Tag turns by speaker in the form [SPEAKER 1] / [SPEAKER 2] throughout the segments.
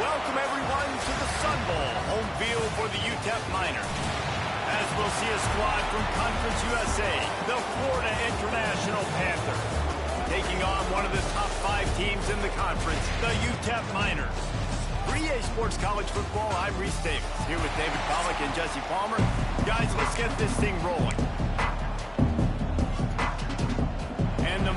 [SPEAKER 1] Welcome everyone to the Sun Bowl, home field for the Utep Miners. As we'll see a squad from Conference USA, the Florida International Panthers, taking on one of the top 5 teams in the conference, the Utep Miners. For EA Sports College Football, I'm Reese Davis, here with David Pollack and Jesse Palmer. Guys, let's get this thing rolling. And the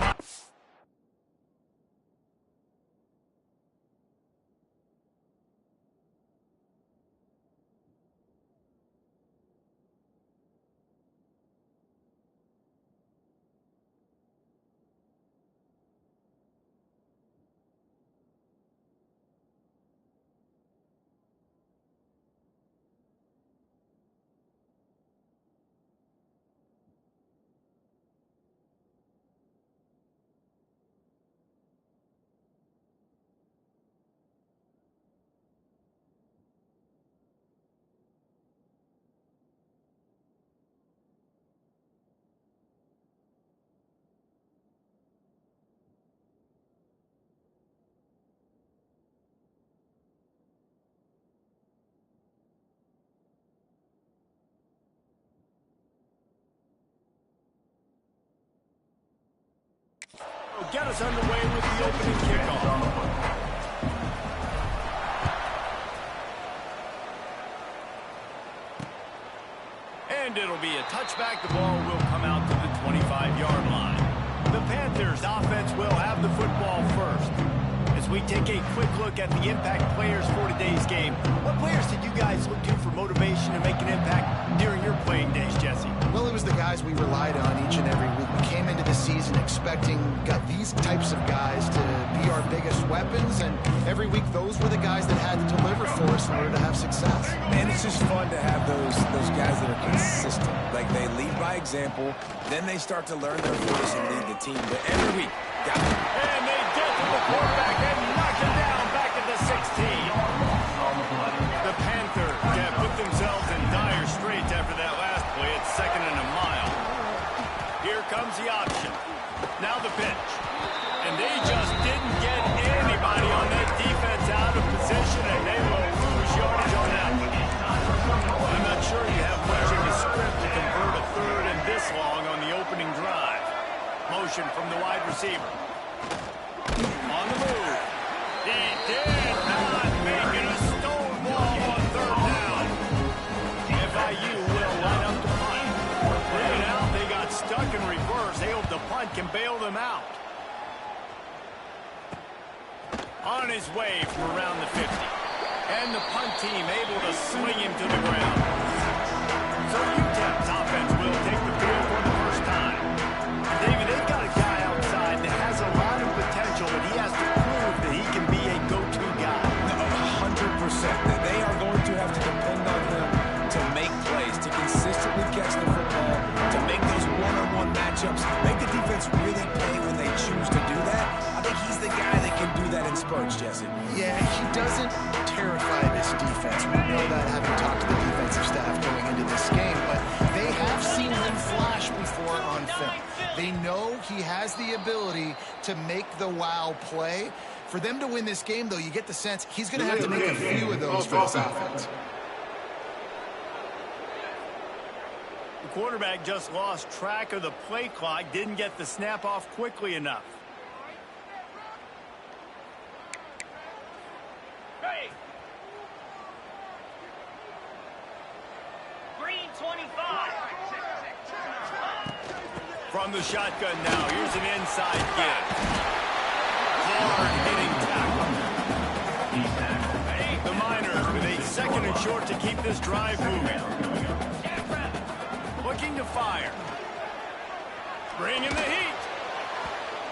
[SPEAKER 1] get us underway with the opening kickoff. And it'll be a touchback. The ball will come out to the 25-yard line. The Panthers offense will have the football first. As we take a quick look at the impact players for today's game, what players did you guys look to for motivation to make an impact during your playing days, Jesse?
[SPEAKER 2] Well, it was the guys we relied on each and every week. We came into the season expecting these types of guys to be our biggest weapons, and every week those were the guys that had to deliver for us in order to have success.
[SPEAKER 3] Man, it's just fun to have those guys that are consistent. Like, they lead by example, then they start to learn their voice and lead the team. But every week, got it.
[SPEAKER 1] And they get to the quarterback and knock him down back at the 16. The Panthers have put themselves in dire straits after that last play. It's 2nd and a mile. Here comes the option. Now the pitch. And they just didn't get anybody on that defense out of position, and they will lose yardage on that one. I'm not sure you have much in the script to convert a 3rd and this long on the opening drive. Motion from the wide receiver. On the move. He did not make it a stonewall on 3rd down. FIU will line up the punt. Bring it out. They got stuck in reverse. They hope the punt can bail them out. On his way from around the 50. And the punt team able to swing him to the ground. So Utep's offense will take the field for the first time. David, they've got a guy outside that has a lot of potential, but he has to prove that he can be a go-to guy.
[SPEAKER 3] 100%. They are going to have to depend on him to make plays, to consistently catch the football, to make those one-on-one matchups, make the defense really pay when they choose to do that. I think he's the guy that can do that in spurts, Jesse.
[SPEAKER 2] Yeah, he doesn't terrify this defense. We know that having talked to the defensive staff going into this game, but they have seen him flash before on film. They know he has the ability to make the wow play. For them to win this game, though, you get the sense he's going to have to make a few of those for this offense.
[SPEAKER 1] The quarterback just lost track of the play clock, didn't get the snap off quickly enough.
[SPEAKER 4] Hey! Green 25.
[SPEAKER 1] From the shotgun now, here's an inside give. Hard-hitting tackle. The Miners with a 2nd and short to keep this drive moving. Looking to fire. Bringing the heat.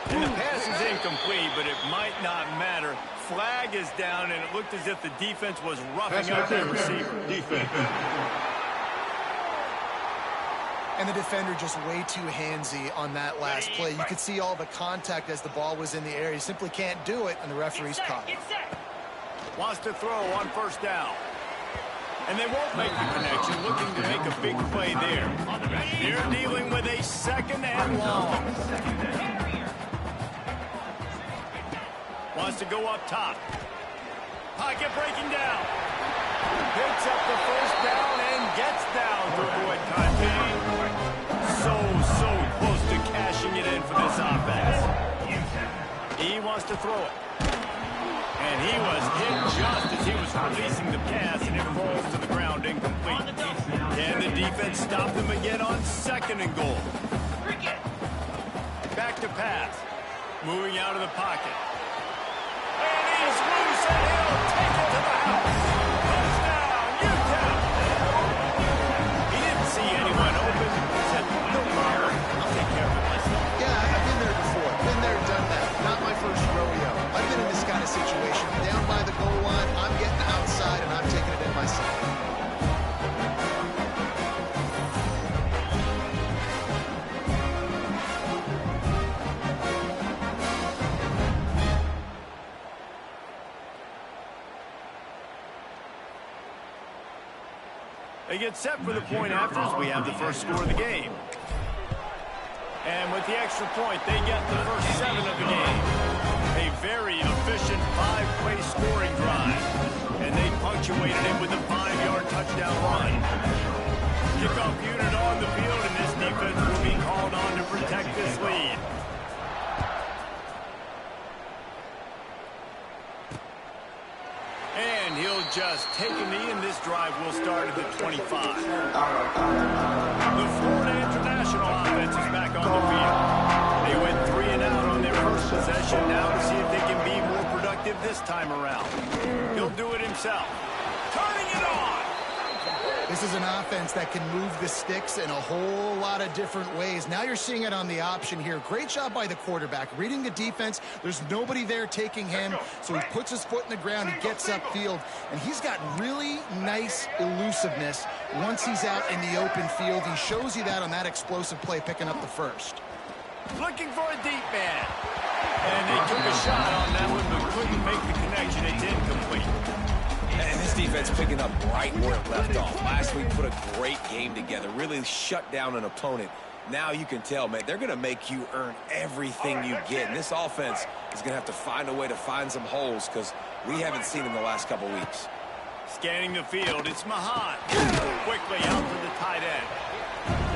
[SPEAKER 1] And the pass is incomplete, but it might not matter. Flag is down, and it looked as if the defense was roughing up their receiver. Defense.
[SPEAKER 2] And the defender just way too handsy on that last play. You could see all the contact as the ball was in the air. He simply can't do it, and the referee's caught him.
[SPEAKER 1] Wants to throw on 1st down. And they won't make the connection, looking to make a big play there. They're dealing with a 2nd and long. Wants to go up top. Pocket breaking down. Picks up the first down and gets down to avoid contact. So close to cashing it in for this offense. He wants to throw it. And he was hit just as he was releasing the pass, and it falls to the ground incomplete. And the defense stopped him again on 2nd and goal. Back to pass. Moving out of the pocket. And he's loose, and he'll take it to the house. Touchdown, Utep. He didn't see anyone open. He said, no problem. I'll take care of it myself.
[SPEAKER 2] Yeah, I've been there before. Been there, done that. Not my first rodeo. I've been in this kind of situation. Down by the goal line, I'm getting outside, and I'm taking it in myself.
[SPEAKER 1] They get set for the point after as we have the first score of the game. And with the extra point, they get the first 7 of the game. A very efficient 5-play scoring drive. And they punctuated it with a 5-yard touchdown run. Kickoff unit on the field, and this defense will be called on to protect this lead. And he'll just take a knee, and this drive will start at the 25. The Florida International offense is back on the field. They went 3 and out on their first possession, now to see if they can be more productive this time around. He'll do it himself. Turning it on!
[SPEAKER 2] This is an offense that can move the sticks in a whole lot of different ways. Now you're seeing it on the option here. Great job by the quarterback. Reading the defense, there's nobody there taking him, so he puts his foot in the ground, he gets upfield, and he's got really nice elusiveness once he's out in the open field. He shows you that on that explosive play, picking up the first.
[SPEAKER 1] Looking for a deep man. And they took a shot on that one, but couldn't make the connection. It's incomplete.
[SPEAKER 3] And this defense picking up right where it left off. Last week put a great game together, really shut down an opponent. Now you can tell, man, they're going to make you earn everything you get. And this offense is going to have to find a way to find some holes because we haven't seen them the last couple weeks.
[SPEAKER 1] Scanning the field, it's Mahan. Quickly out to the tight end.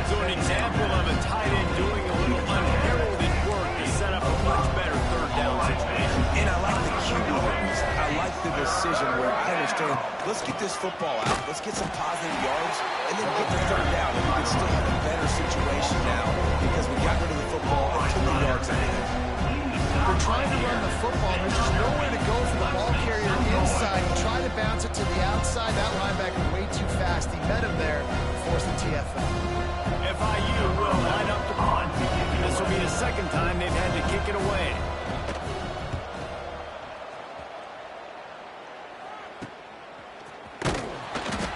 [SPEAKER 1] So an example of a tight end doing a little unheralded work to set up a much better 3rd down situation.
[SPEAKER 3] And I like the QB hurries. I like the decision where I understand, let's get this football out. Let's get some positive yards and then get the 3rd down. And we can still have a better situation now because we got rid of the football and took the yards ahead.
[SPEAKER 2] They're trying to run the football. There's just nowhere to go for the ball carrier inside. He tried to bounce it to the outside. That linebacker way too fast. He met him there, forced the TFL.
[SPEAKER 1] FIU will line up to punt. This will be the 2nd time they've had to kick it away.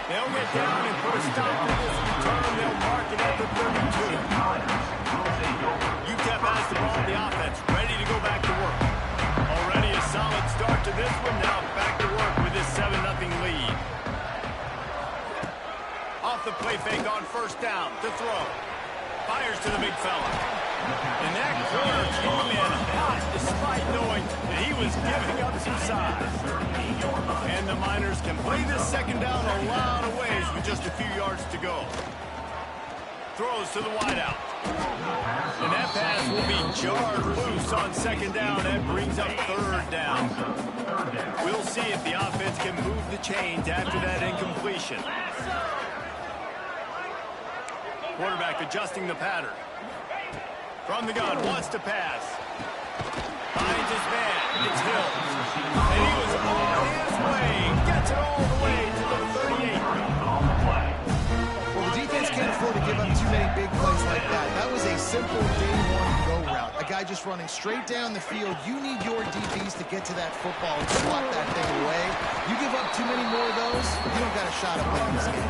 [SPEAKER 1] They'll get down and put a stop to this return. They'll mark it at the 32. Utep has the ball in the offense, ready to go back to work. Already a solid start to this one. Now back to work with this 7-0 lead. Off the play fake on 1st down to throw. Fires to the big fella. And that corner came in hot despite knowing that he was giving up some size. And the Miners can play this 2nd down a lot of ways with just a few yards to go. Throws to the wideout. And that pass will be jarred loose on 2nd down. That brings up 3rd down. We'll see if the offense can move the chains after that incompletion. Quarterback adjusting the pattern. From the gun, wants to pass. Finds his man. It's Hill. And he was on his way. Gets it all the way to the 38.
[SPEAKER 2] Well, the defense can't afford to give up too many big plays like that. That was a simple day-one go route. A guy just running straight down the field. You need your DBs to get to that football and swat that thing away. You give up too many more of those, you don't got a shot at winning this game.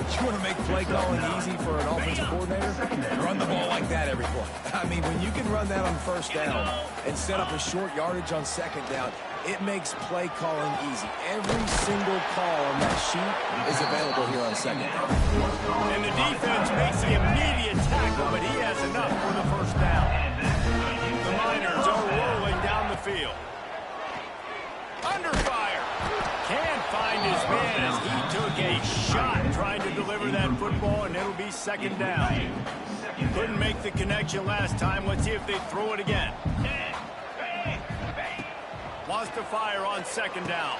[SPEAKER 3] You want to make play calling easy for an offensive coordinator? Run the ball like that every play. I mean, when you can run that on 1st down and set up a short yardage on 2nd down, it makes play calling easy. Every single call on that sheet is available here on 2nd down.
[SPEAKER 1] And the defense makes the immediate tackle, but he has enough for the 1st down. The Miners are rolling down the field. Under fire. Man, as he took a shot trying to deliver that football, and it'll be second down. Couldn't make the connection last time. Let's see if they throw it again. Wants to fire on second down.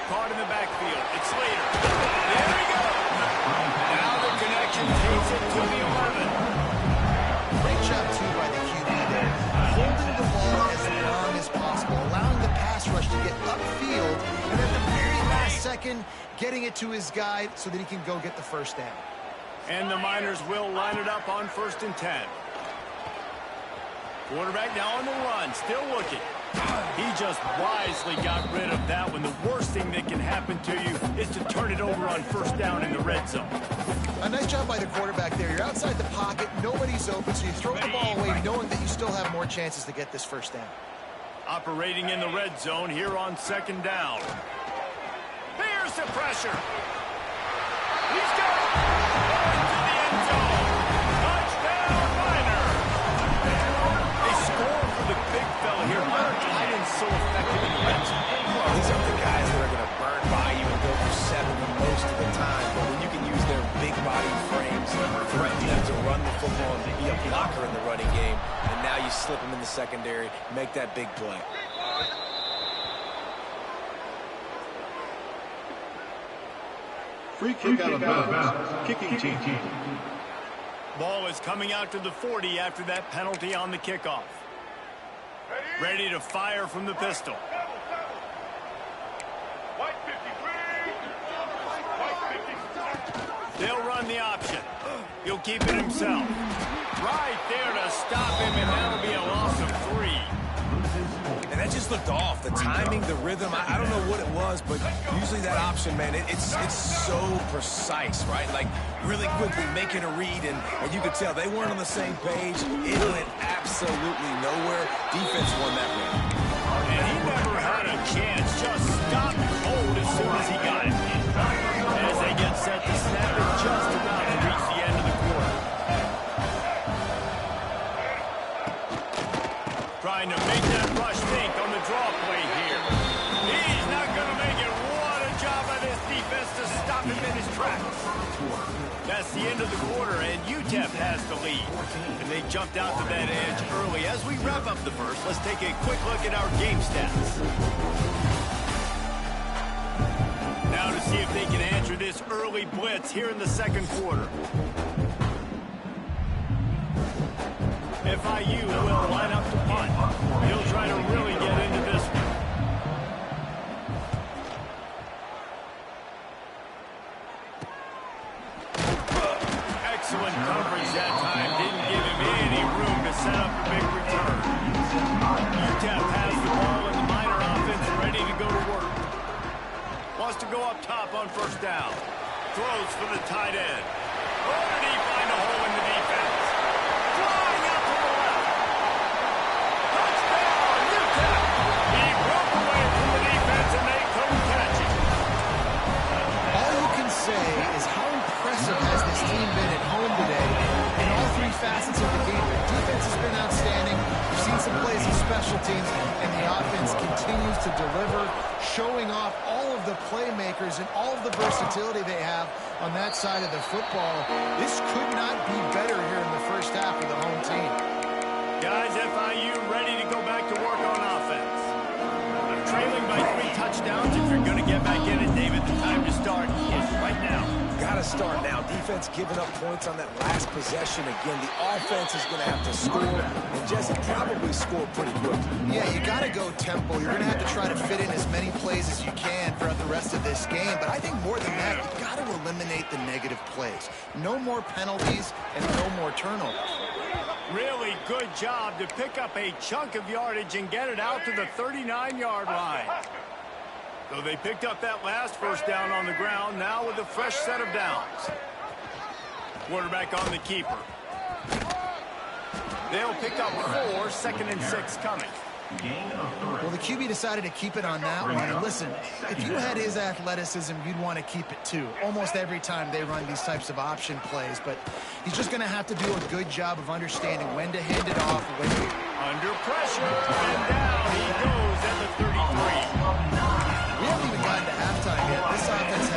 [SPEAKER 1] Caught in the backfield. It's Slater. There we go. Now the connection takes it to the 11.
[SPEAKER 2] Great job, too, by the QB there. Holding the ball as long as possible, allowing the pass rush to get upfield, and at the very last second, getting it to his guy so that he can go get the first down.
[SPEAKER 1] And the Miners will line it up on 1st and 10. Quarterback now on the run, still looking. He just wisely got rid of that one. The worst thing that can happen to you is to turn it over on 1st down in the red zone.
[SPEAKER 2] A nice job by the quarterback there. You're outside the pocket, nobody's open, so you throw the ball away knowing that you still have more chances to get this first down.
[SPEAKER 1] Operating in the red zone here on 2nd down. Here's the pressure. He's got it. Into the end zone. Touchdown, Miners. They score for the big fella here. Why are tight ends so effective in the red zone?
[SPEAKER 3] Well, these are the guys that are going to burn by you and go for 7 most of the time. But when you can use their big body frames, threaten them to run the football and be a blocker in the running game, and now you slip them in the secondary, make that big play.
[SPEAKER 5] Free kick out of bounds. Kicking team.
[SPEAKER 1] Ball is coming out to the 40 after that penalty on the kickoff. Ready to fire from the pistol. They'll run the option. He'll keep it himself. Right there to stop him, and that'll be a loss of 3.
[SPEAKER 3] And that just looked off. The timing, the rhythm, I don't know what it was, but usually that option, man, it's so precise, right? Like, really quickly making a read, and you could tell they weren't on the same page. It went absolutely nowhere. Defense won that round.
[SPEAKER 1] And he never had a chance. Just stopped cold as soon as he got it. As they get set to snap it, just about to reach the end of the quarter. Trying to make that rush think on the draw play here. He's not going to make it. What a job by this defense to stop him in his tracks. That's the end of the quarter, and Utep has the lead. And they jumped out to that edge early. As we wrap up the first, let's take a quick look at our game stats. Now to see if they can answer this early blitz here in the second quarter. FIU will line up to punt. He'll try to really get into this one. Excellent coverage that time. Didn't give him any room to set up a big return. Utep has the ball, and the Miner offense ready to go to work. Wants to go up top on 1st down. Throws for the tight end. Oh, did he find a hole in the defense? Flying out to the left. Touchdown, Utep. He broke away from the defense, and they couldn't catch him.
[SPEAKER 2] All you can say is how impressive has this team been at home today in all 3 facets of the game. The defense has been outstanding. We've seen some plays of special teams, and the offense continues to deliver, showing off all of the playmakers and all of the versatility they have on that side of the football. This could not be better here in the first half of the home team.
[SPEAKER 1] Guys, FIU ready to go back to work on offense. Trailing by 3 touchdowns. If you're going to get back in it, David, the time to start is right now.
[SPEAKER 3] Got to start now. Defense giving up points on that last possession. Again, the offense is going to have to score, and Jesse probably score pretty quick.
[SPEAKER 2] Yeah, you got to go tempo. You're going to have to try to fit in as many plays as you can throughout the rest of this game. But I think more than that, you got to eliminate the negative plays. No more penalties and no more turnovers.
[SPEAKER 1] Really good job to pick up a chunk of yardage and get it out to the 39-yard line. So they picked up that last 1st down on the ground, now with a fresh set of downs. Quarterback on the keeper. They'll pick up 4, 2nd and 6 coming.
[SPEAKER 2] Well, the QB decided to keep it on that one. And listen, if you had his athleticism, you'd want to keep it too. Almost every time they run these types of option plays. But he's just going to have to do a good job of understanding when to hand it off.
[SPEAKER 1] Under pressure, and down he goes at the 33.
[SPEAKER 2] We haven't even gotten to halftime yet. This offense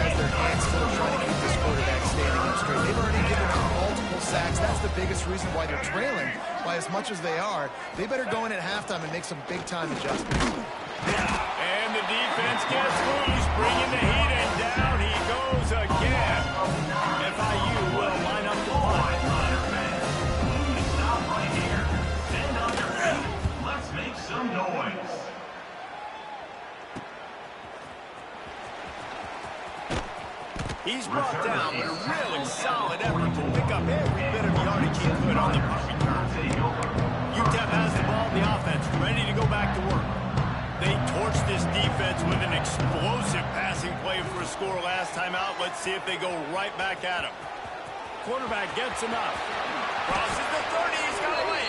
[SPEAKER 2] the biggest reason why they're trailing by as much as they are. They better go in at halftime and make some big-time adjustments.
[SPEAKER 1] And the defense gets loose, bringing the heat, and down he goes again. FIU will line up the punt.
[SPEAKER 5] Stop right here. Stand on your feet. Let's make some noise.
[SPEAKER 1] He's brought down with a really solid effort to pick up every bit of yardage he could on the punt return. Utep has the ball in the offense, ready to go back to work. They torched this defense with an explosive passing play for a score last time out. Let's see if they go right back at him. Quarterback gets enough. Crosses the 30, he's got away.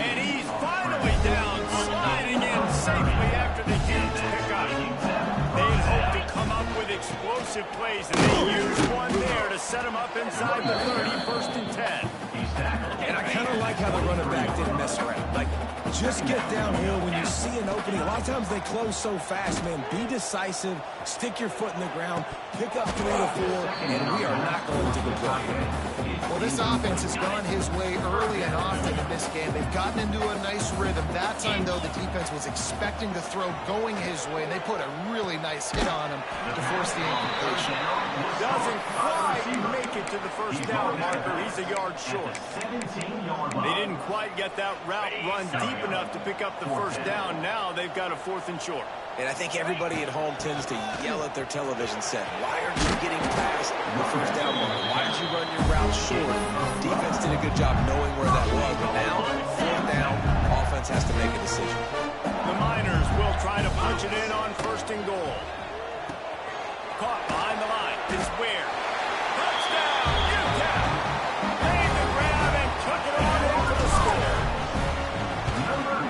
[SPEAKER 1] And he's finally down, sliding in safely after the huge pickup. They had hoped to come up with explosive plays, and they used one there to set him up inside the 30, first and 10.
[SPEAKER 3] And I kind of like how the running back didn't mess around. Like, just get downhill when you see an opening. A lot of times they close so fast, man. Be decisive, stick your foot in the ground, pick up 3 or 4, and we are not going to complain.
[SPEAKER 2] Well, this offense has gone his way early and often in this game. They've gotten into a nice rhythm. That time, though, the defense was expecting the throw going his way, and they put a really nice hit on him to force the incompletion.
[SPEAKER 1] Doesn't quite make it to the first down marker. He's a yard short. They didn't quite get that route run deep enough to pick up the first down. Now they've got a 4th and short.
[SPEAKER 3] And I think everybody at home tends to yell at their television set. Why aren't you getting past the first down marker? Why did you run your route short? Defense did a good job knowing where that was, but now, 4th down, offense has to make a decision.
[SPEAKER 1] The Miners will try to punch it in on 1st and goal. Caught behind the line. It's Ware. Touchdown, Utep! Made the grab and took it on in for the score.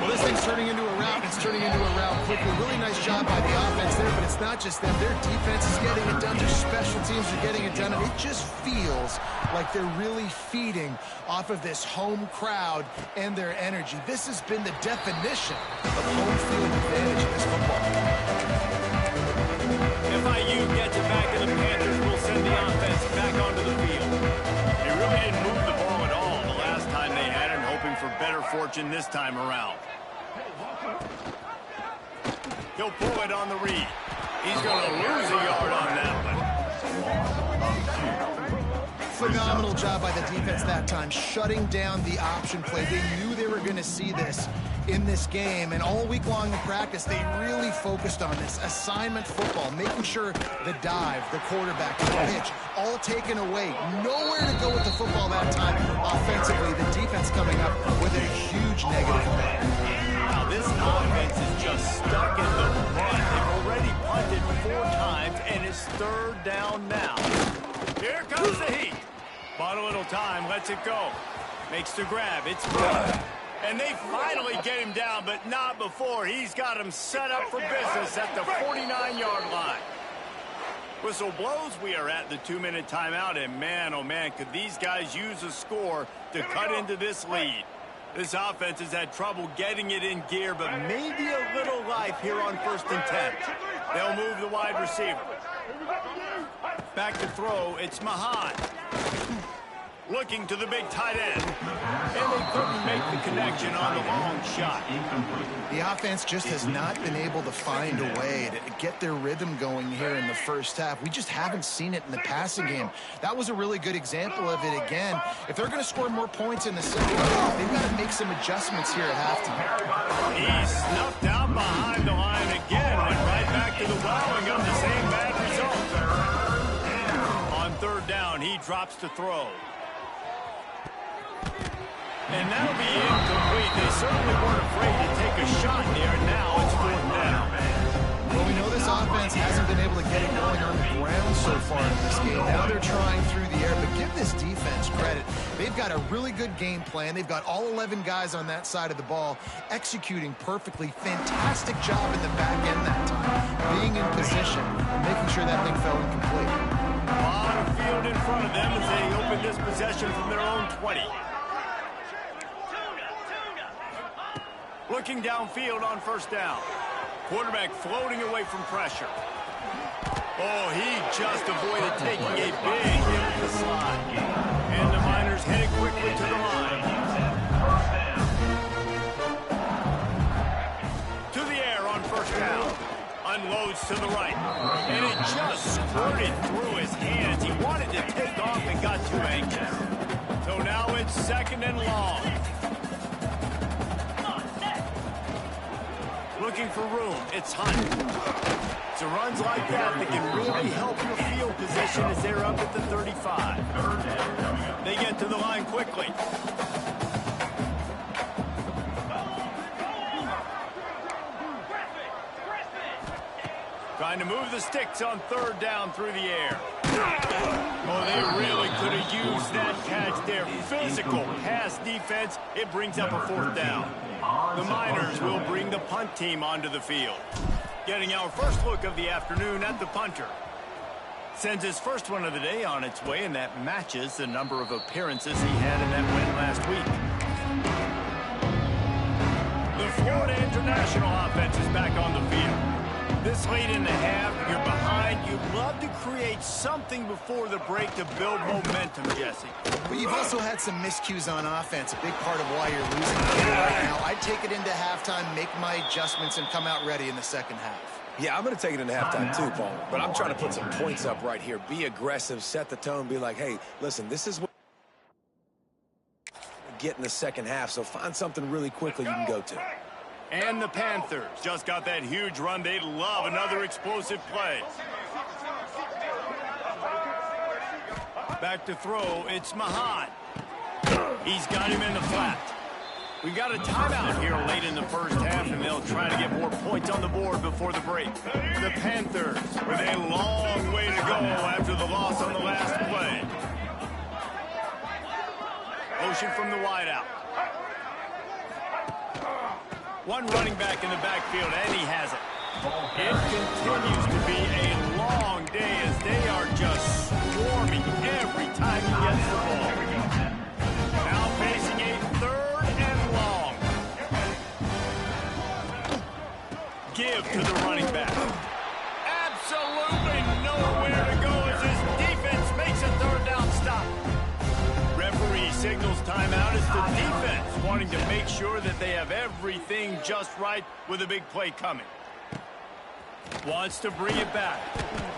[SPEAKER 2] Well, this thing's turning into a rout. It's turning into a rout quickly. Really nice job by the offense there, but it's not just them. Their defense is getting it done. Their special teams are getting it done. And it just feels like they're really feeding off of this home crowd and their energy. This has been the definition of home field advantage in this football game.
[SPEAKER 1] FIU gets it back, and the Panthers will send the offense back onto the field. They really didn't move the ball at all the last time they had it, hoping for better fortune this time around. He'll pull it on the read. He's going to lose a yard on that one.
[SPEAKER 2] Phenomenal job by the defense that time, shutting down the option play. They knew they were going to see this in this game, and all week long in practice, they really focused on this assignment football, making sure the dive, the quarterback, the pitch, all taken away. Nowhere to go with the football that time offensively. The defense coming up with a huge negative play.
[SPEAKER 1] Now, this offense is just stuck in the run. They've already punted 4 times, and it's 3rd down now. Here comes the heat. Bought a little time, lets it go. Makes the grab, it's good. And they finally get him down, but not before. He's got him set up for business at the 49-yard line. Whistle blows, we are at the 2-minute timeout, and man, oh man, could these guys use a score to cut into this lead. This offense has had trouble getting it in gear, but maybe a little life here on 1st and 10. They'll move the wide receiver. Back to throw, it's Mahan. Looking to the big tight end. And they couldn't make the connection on the long shot.
[SPEAKER 2] The offense just has not been able to find a way to get their rhythm going here in the first half. We just haven't seen it in the passing game. That was a really good example of it again. If they're going to score more points in the second half, they've got to make some adjustments here at halftime.
[SPEAKER 1] He's snuffed out behind the line again. Went right back to the well and got the same bad result. On 3rd down, he drops to throw. And that'll be incomplete. They certainly weren't afraid to take a shot there. Now it's 4th down.
[SPEAKER 2] Well, we know this offense hasn't been able to get it going on the ground so far in this game. Now they're trying through the air, but give this defense credit. They've got a really good game plan. They've got all 11 guys on that side of the ball executing perfectly. Fantastic job in the back end that time, being in position and making sure that thing fell incomplete.
[SPEAKER 1] A lot of field in front of them as they open this possession from their own 20. Looking downfield on 1st down. Quarterback floating away from pressure. Oh, he just avoided taking a big hit in the slide. And the Miners headed quickly to the line. To the air on first down. Unloads to the right. And it just squirted through his hands. He wanted to take off and got too anxious. So now it's second and long. Looking for room. It's Hunt. So runs like that can really help your field position as they're up at the 35. They get to the line quickly. Trying to move the sticks on third down through the air. Oh, they really could have used that catch there. Physical pass defense. It brings up a fourth down. The Miners will bring the punt team onto the field. Getting our first look of the afternoon at the punter. Sends his first one of the day on its way, and that matches the number of appearances he had in that win last week. The Florida International offense is back on the field. This late in the half, you're behind. You'd love to create something before the break to build momentum, Jesse.
[SPEAKER 2] But you've also had some miscues on offense, a big part of why you're losing the game right now. I'd take it into halftime, make my adjustments, and come out ready in the second half.
[SPEAKER 3] Yeah, I'm going to take it into halftime too, Paul. But I'm trying to put some points up right here. Be aggressive, set the tone, be like, hey, listen, this is what we get in the second half, so find something really quickly you can go to.
[SPEAKER 1] And the Panthers just got that huge run. They'd love another explosive play. Back to throw, it's Mahan. He's got him in the flat. We've got a timeout here late in the first half, and they'll try to get more points on the board before the break. The Panthers with a long way to go after the loss on the last play. Motion from the wideout. One running back in the backfield, and he has it. It continues to be a long day as they are just swarming every time he gets the ball. Now facing a third and long. Give to the running back. Absolutely nowhere to go as his defense makes a third down stop. Referee signals timeout as the defense wanting to make sure that they have everything just right with a big play coming. Wants to bring it back.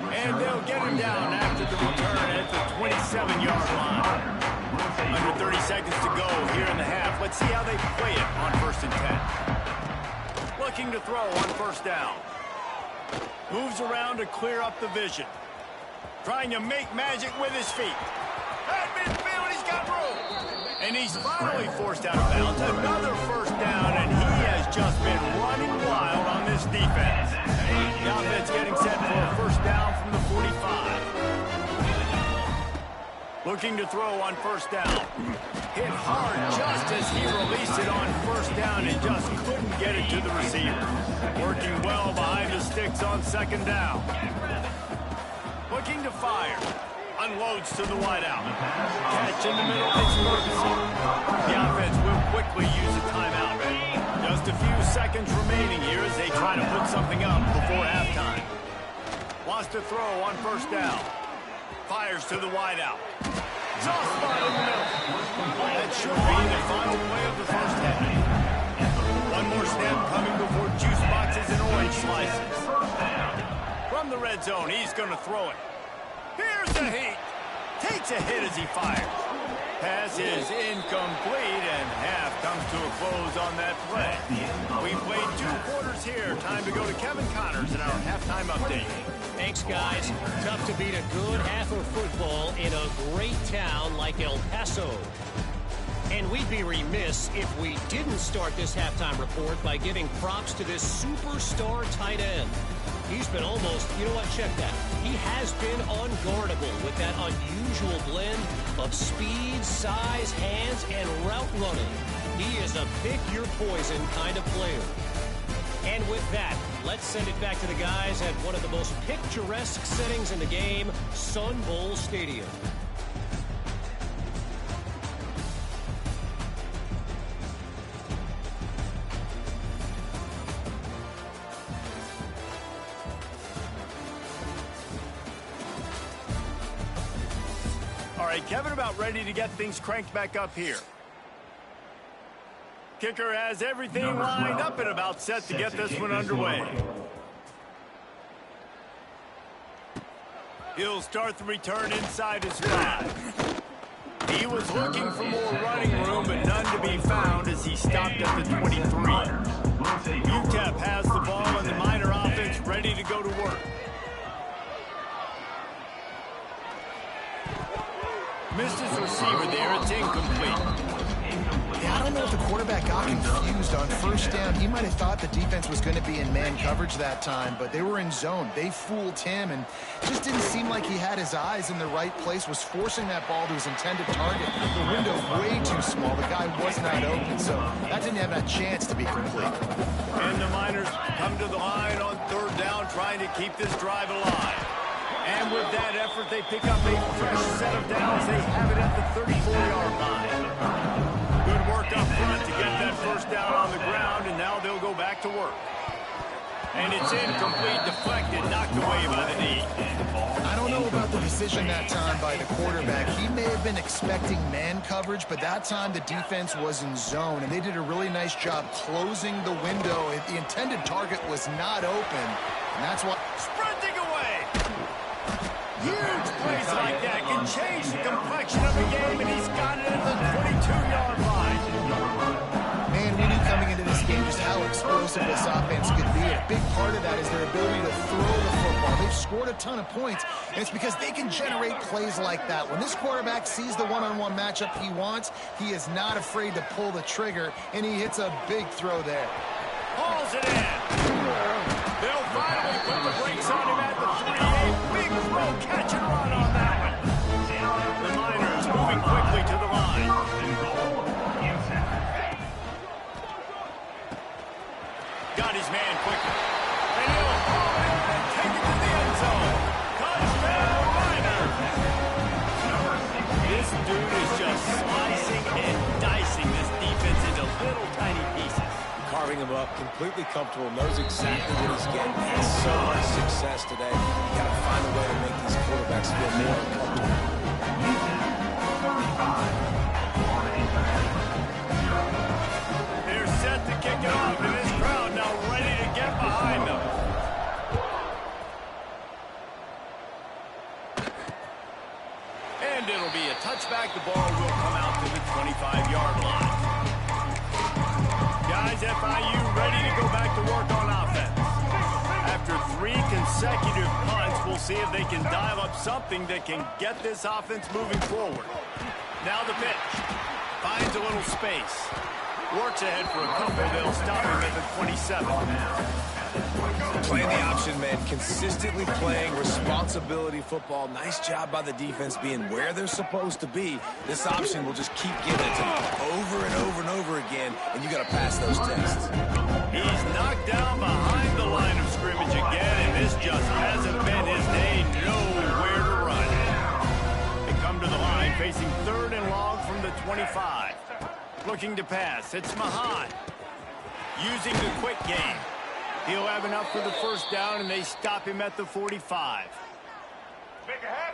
[SPEAKER 1] And they'll get him down after the return at the 27-yard line. Under 30 seconds to go here in the half. Let's see how they play it on 1st and 10. Looking to throw on first down. Moves around to clear up the vision. Trying to make magic with his feet. At midfield, he's got room. And he's finally forced out of bounds. Another first down, and he has just been running wild on this defense. The offense getting set for a first down from the 45. Looking to throw on first down. Hit hard just as he released it on first down and just couldn't get it to the receiver. Working well behind the sticks on second down. Looking to fire. Unloads to the wideout. Catch in the middle, it's Ferguson. The offense will quickly use a timeout. Just a few seconds remaining here as they try to put something up before halftime. Wants to throw on first down. Fires to the wideout. Soft spot in the middle. That should be the final play of the first half. One more snap coming before juice boxes and orange slices. From the red zone, he's going to throw it. Here's the heat. Takes a hit as he fires. Pass is incomplete, and half comes to a close on that play. We've played 2 quarters here. Time to go to Kevin Connors in our halftime update.
[SPEAKER 6] Thanks, guys. Tough to beat a good half of football in a great town like El Paso. And we'd be remiss if we didn't start this halftime report by giving props to this superstar tight end. He's been almost, you know what, check that. He has been unguardable with that unusual blend of speed, size, hands, and route running. He is a pick-your-poison kind of player. And with that, let's send it back to the guys at one of the most picturesque settings in the game, Sun Bowl Stadium.
[SPEAKER 1] right, Kevin, about ready to get things cranked back up here. Kicker has everything lined up and about set to get this one underway. He'll start the return inside his 5. He was looking for more running room, but none to be found as he stopped at the 23. Utep has the ball and the Miner offense ready to go to work. Missed his receiver there. It's incomplete.
[SPEAKER 2] Yeah, I don't know if the quarterback got confused on first down. He might have thought the defense was going to be in man coverage that time, but they were in zone. They fooled him, and it just didn't seem like he had his eyes in the right place, was forcing that ball to his intended target. The window way too small. The guy was not open, so that didn't have a chance to be complete.
[SPEAKER 1] And the Miners come to the line on third down, trying to keep this drive alive. And with that effort, they pick up a fresh set of downs. They have it at the 34-yard line. Good work up front to get that first down on the ground, and now they'll go back to work. And it's incomplete, deflected, knocked away by the knee.
[SPEAKER 2] I don't know about the decision that time by the quarterback. He may have been expecting man coverage, but that time the defense was in zone, and they did a really nice job closing the window. The intended target was not open, and that's why...
[SPEAKER 1] Sprinting away! Huge plays like that can change the complexion of the game, and he's got it at the 22-yard line.
[SPEAKER 2] Man, we knew coming into this game just how explosive this offense could be. A big part of that is their ability to throw the football. They've scored a ton of points, and it's because they can generate plays like that. When this quarterback sees the one-on-one matchup he wants, he is not afraid to pull the trigger, and he hits a big throw there.
[SPEAKER 1] Hauls it in. They'll finally put the brakes on him at the 3-8. Big throw, catch and run on that one. The Miners moving quickly to the line. Got his man quickly. And he'll throw it in and take it to the end zone. Touchdown, Miners. This dude is just slicing and dicing this defense into little tiny pieces.
[SPEAKER 3] Carving him up, completely comfortable, knows exactly what he's getting. Has so much success today. You got to find a way to make these quarterbacks feel more comfortable.
[SPEAKER 1] They're set to kick it off, and this crowd now ready to get behind them. And it'll be a touchback. The ball will come out to the 25-yard line. Guys, FIU ready to go back to work on offense. After 3 consecutive punts, we'll see if they can dial up something that can get this offense moving forward. Now the pitch. Finds a little space. Works ahead for a couple. They'll stop him at the 27.
[SPEAKER 3] Playing the option, man. Consistently playing responsibility football. Nice job by the defense being where they're supposed to be. This option will just keep giving it to them over and over and over again, and you got to pass those tests.
[SPEAKER 1] He's knocked down behind the line of scrimmage again, and this just hasn't been his day. Nowhere to run. They come to the line facing 3rd and long from the 25. Looking to pass. It's Mahan. Using the quick game. He'll have enough for the first down, and they stop him at the 45.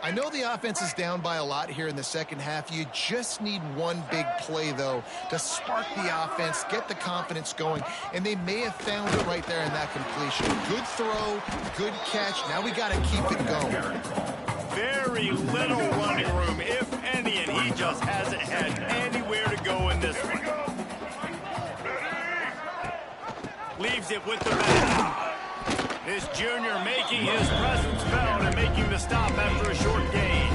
[SPEAKER 2] I know the offense is down by a lot here in the second half. You just need one big play, though, to spark the offense, get the confidence going, and they may have found it right there in that completion. Good throw, good catch. Now we got to keep it going.
[SPEAKER 1] Very little running room, if any, and he just hasn't had anywhere to go in this one. Leaves it with the back. This junior making his presence felt and making the stop after a short gain.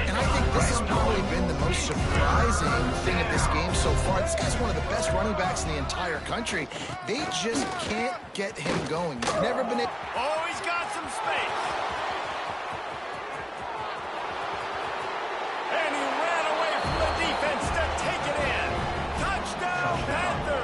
[SPEAKER 2] And I think this has probably been the most surprising thing of this game so far. This guy's one of the best running backs in the entire country. They just can't get him going. He's never been able...
[SPEAKER 1] Oh, he's got some space. And he ran away from the defense to take it in. Touchdown, Panther.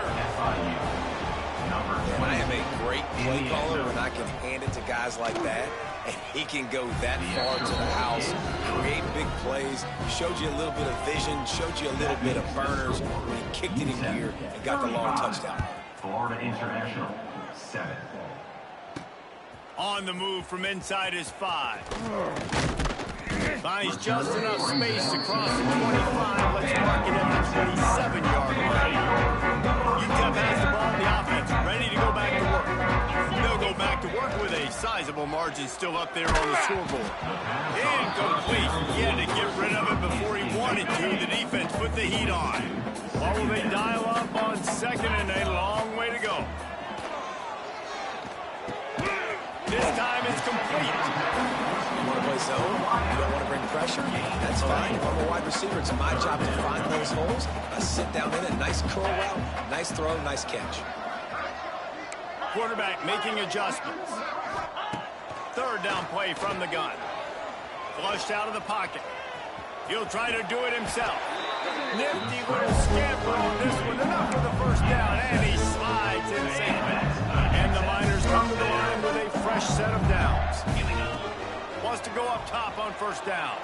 [SPEAKER 3] And I am a great play caller when I can hand it to guys like that, and he can go that far to the house, create big plays, showed you a little bit of vision, showed you a little bit of burners, when he kicked it in gear and got the long touchdown.
[SPEAKER 5] Florida International, 7.
[SPEAKER 1] On the move from inside his 5. Buys just enough space to cross the 25. Let's mark it at the 27-yard line. Utep has the ball in the offense, ready to go back to work. They'll go back to work with a sizable margin still up there on the scoreboard. Incomplete. He had to get rid of it before he wanted to. The defense put the heat on. What will they dial up on second and a long way to go? This time it's complete.
[SPEAKER 3] You want to play zone? You don't want to bring pressure? That's fine. If I'm a wide receiver, it's my job to find those holes. I sit down in it. Nice curl route, nice throw, nice catch.
[SPEAKER 1] Quarterback making adjustments. Third down play from the gun. Flushed out of the pocket. He'll try to do it himself. Nifty little scamper on this one. Enough for the first down, and he slides in safely. And the Miners come to the line with a fresh set of downs. Wants to go up top on first down.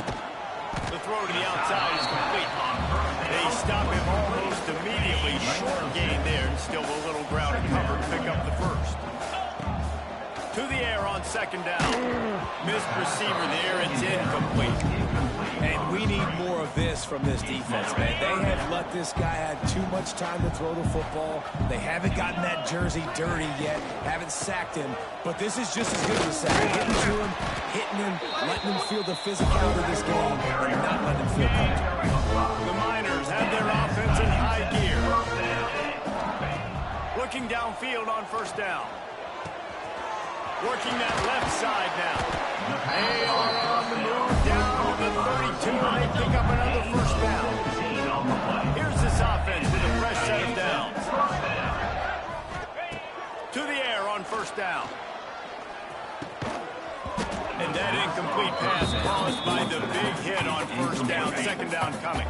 [SPEAKER 1] The throw to the outside is complete. They stop him almost immediately. Short gain there, and still a little ground to cover to pick up the first. To the air on second down. Missed receiver there. It's incomplete.
[SPEAKER 3] And we need more of this from this defense, man. They have let this guy have too much time to throw the football. They haven't gotten that jersey dirty yet, haven't sacked him. But this is just as good as a sack. Getting to him, hitting him, letting him feel the physicality of this game, and not letting him feel comfortable.
[SPEAKER 1] The Miners have their offense in high gear. Looking downfield on first down. Working that left side now. They are on the move down to the 32. They pick up another first down. Here's this offense with a fresh set of downs. To the air on first down. And that incomplete pass caused by the big hit on first down. Second down coming.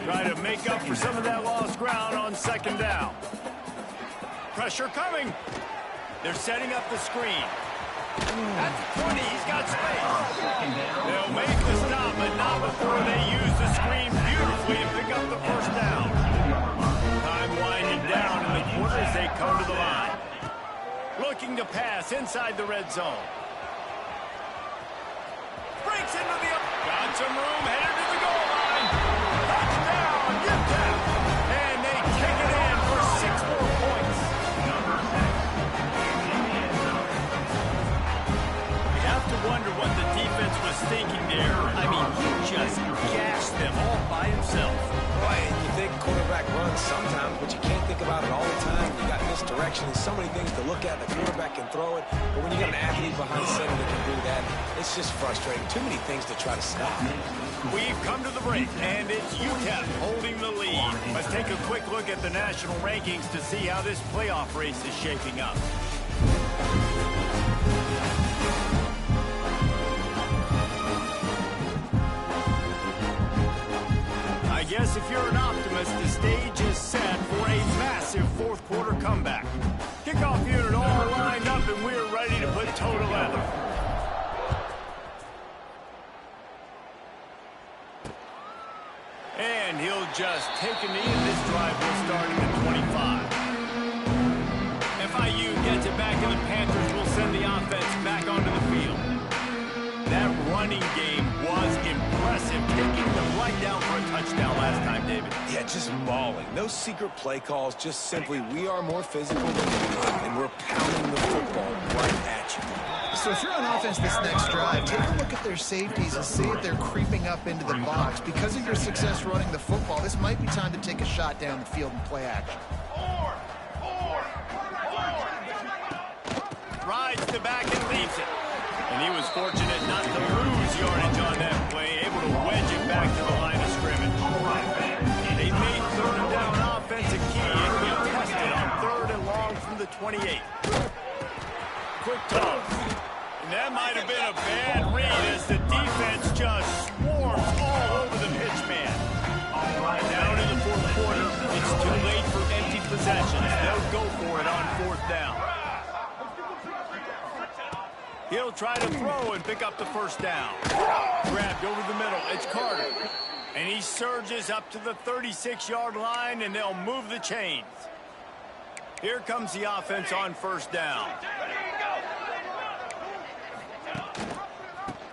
[SPEAKER 1] Try to make up for some of that lost ground on second down. Pressure coming. They're setting up the screen. At the 20, he's got space. They'll make the stop, but not before they use the screen beautifully and pick up the first down. Time winding down in the quarter as they come to the line. Looking to pass inside the red zone. Breaks into the... Got some room, headed to the goal line. Touchdown, Utep. And they kick it in for 6 more points. Wonder what the defense was thinking there. I mean, he just gashed them all by himself.
[SPEAKER 3] Right, and you think quarterback runs sometimes, but you can't think about it all the time. You got misdirection and so many things to look at. The quarterback can throw it, but when you got an athlete behind center that can do that, it's just frustrating. Too many things to try to stop.
[SPEAKER 1] We've come to the break, and it's Utep holding the lead. Let's take a quick look at the national rankings to see how this playoff race is shaping up. I guess if you're an optimist, the stage is set for a massive fourth quarter comeback. Kickoff unit all lined up, and we're ready to put toe to leather. And he'll just take a knee, and this drive will start at the 25. FIU gets it back, and the Panthers will send the offense back onto the field. That running game was impressive, taking them right down for a touchdown last time, David.
[SPEAKER 3] Yeah, just mauling. No secret play calls, just simply we are more physical than you are, and we're pounding the football right at you.
[SPEAKER 2] So if you're on offense this next drive, take a look at their safeties and see if they're creeping up into the box. Because of your success running the football, this might be time to take a shot down the field and play action.
[SPEAKER 1] Rides the back and leaves it. And he was fortunate not to lose yardage on that play, able to wedge it back to the line of scrimmage. They made third down offense a key. It will be tested on third and long from the 28. Quick toss. And that might have been a bad read as the defense just swarms all over the pitch man. Down in the fourth quarter, it's too late for empty possessions. They'll go for it on fourth down. He'll try to throw and pick up the first down. Grabbed over the middle. It's Carter. And he surges up to the 36-yard line, and they'll move the chains. Here comes the offense on first down.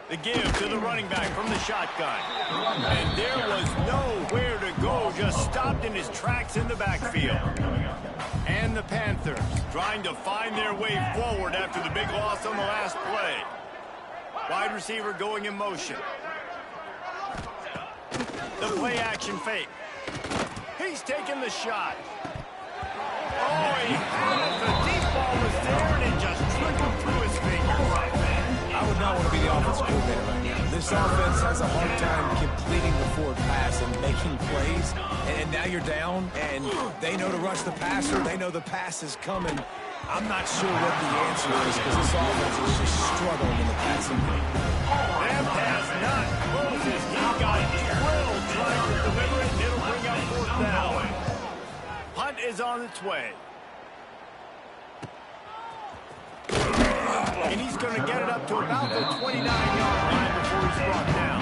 [SPEAKER 1] The The give to the running back from the shotgun. And there was nowhere to go, just stopped in his tracks in the backfield. And the Panthers trying to find their way forward after the big loss on the last play. Wide receiver going in motion. The play action fake. He's taking the shot. Oh, he had it. The deep ball was there, and it just trickled through his fingers.
[SPEAKER 3] I would not want to be the offensive coordinator right now. This offense has a hard time completing the forward pass and making plays. And now you're down, and they know to rush the passer. They know the pass is coming. I'm not sure what the answer is because this offense is just struggling in the passing game.
[SPEAKER 1] That pass not closes. He got drilled trying to deliver it, and it'll bring up fourth down. Punt is on its way. And he's going to get it up to about the 29-yard line before he's brought down.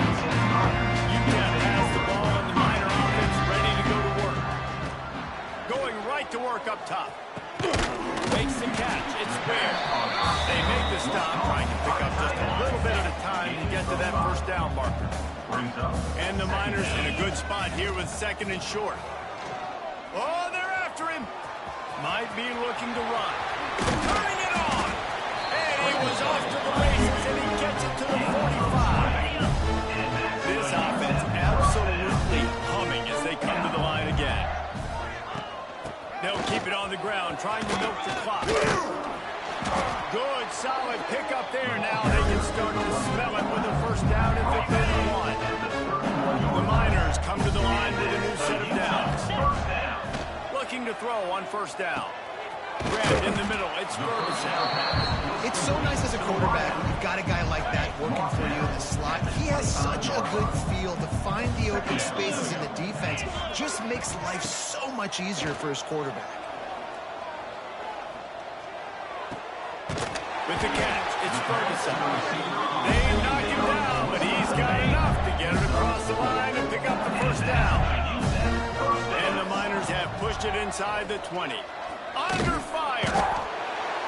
[SPEAKER 1] Utep has the ball, and the Miner offense ready to go to work. Going right to work up top. Makes the catch. It's fair. They make the stop, trying to pick up just a little bit at a time to get to that first down marker. And the Miners in a good spot here with second and short. Oh, they're after him. Might be looking to run. Turning it on. And he was off to the races, and he gets it to the 45. This offense absolutely humming as they come to the line again. They'll keep it on the ground, trying to milk the clock. Good, solid pickup there. Now they can start to smell it with a first down at the 31. The Miners come to the line with a new set of downs. Looking to throw on first down. Grabbed in the middle. It's Ferguson.
[SPEAKER 2] It's so nice as a quarterback when you've got a guy like that working for you in the slot. He has such a good feel to find the open spaces in the defense. Just makes life so much easier for his quarterback.
[SPEAKER 1] With the catch, it's Ferguson. They knock him down, but he's got enough to get it across the line and pick up the first down. And the Miners have pushed it inside the 20. Under fire.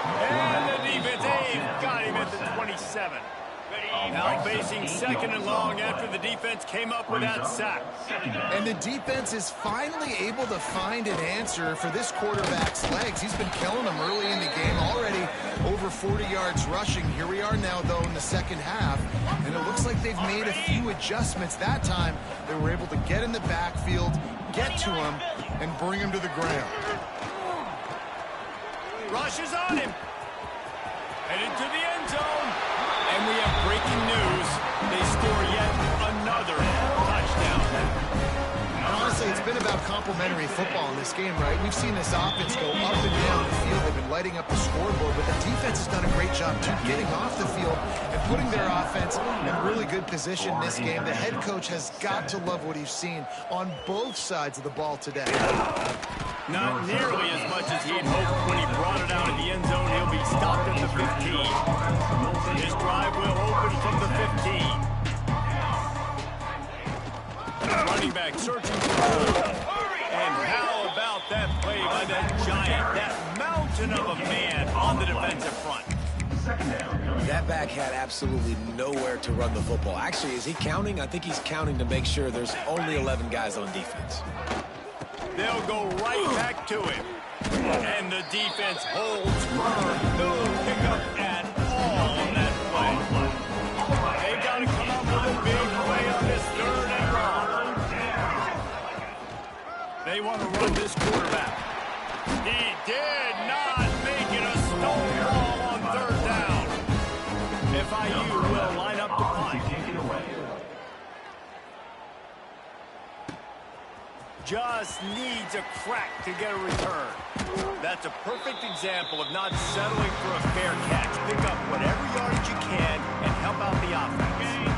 [SPEAKER 1] And the defense, got him at the 27. Now facing second and long after the defense came up with that sack.
[SPEAKER 2] And the defense is finally able to find an answer for this quarterback's legs. He's been killing them early in the game, already over 40 yards rushing. Here we are now, though, in the second half. And it looks like they've made a few adjustments. That time, they were able to get in the backfield, get to him, and bring him to the ground.
[SPEAKER 1] Rush is on him. Headed to the end zone. And we have breaking news. They score yet another touchdown.
[SPEAKER 2] And honestly, it's been about complementary football in this game, right? We've seen this offense go up and down the field. They've been lighting up the scoreboard, but the defense has done a great job, too, getting off the field and putting their offense in really good position in this game. The head coach has got to love what he's seen on both sides of the ball today.
[SPEAKER 1] Not nearly as much as he'd hoped when he brought it out of the end zone. He'll be stopped at the 15. His drive will open from the 15. Running back searching for goal. And how about that play by that giant, that mountain of a man on the defensive front?
[SPEAKER 3] That back had absolutely nowhere to run the football. Actually, is he counting? I think he's counting to make sure there's only 11 guys on defense.
[SPEAKER 1] They'll go right back to him. And the defense holds firm. No pickup at all on that play. They got to come up with a big play on this third and long. They want to run this quarterback. He did not make it a stone ball on third down. FIU will line up to punt. Just needs a crack to get a return. That's a perfect example of not settling for a fair catch. Pick up whatever yardage you can and help out the offense.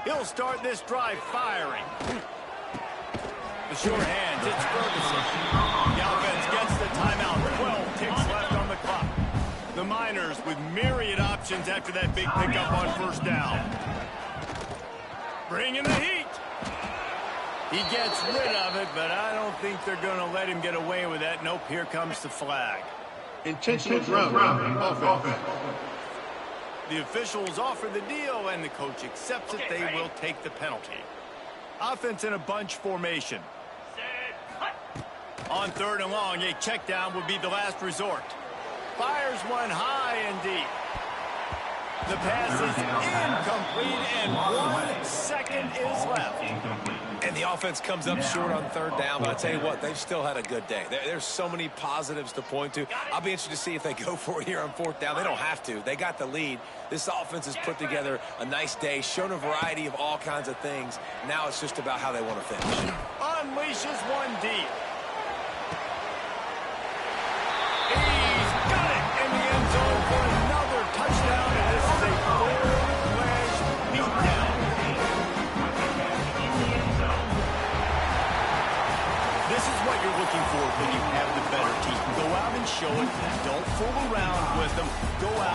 [SPEAKER 1] He'll start this drive firing. The short hands, it's Ferguson. The offense gets the timeout. 12 ticks left on the clock. The Miners with myriad options after that big pickup on first down. Bringing the heat. He gets rid of it, but I don't think they're going to let him get away with that. Nope, here comes the flag.
[SPEAKER 7] Intentional grounding offense.
[SPEAKER 1] The officials offer the deal, and the coach accepts it. They will take the penalty. Offense in a bunch formation. On 3rd and long, a check down would be the last resort. Fires one high and deep. The pass is incomplete, and 1 second is left.
[SPEAKER 3] And the offense comes up short on 3rd down, but I tell you what, they've still had a good day. There's so many positives to point to. I'll be interested to see if they go for it here on 4th down. They don't have to. They got the lead. This offense has put together a nice day, shown a variety of all kinds of things. Now it's just about how they want to finish.
[SPEAKER 1] Unleashes one deep. He's got it in the end zone for another touchdown, and this is a full-fledged beatdown. This is what you're looking for when you have the better team. Go out and show it. Don't fool around with them. Go out.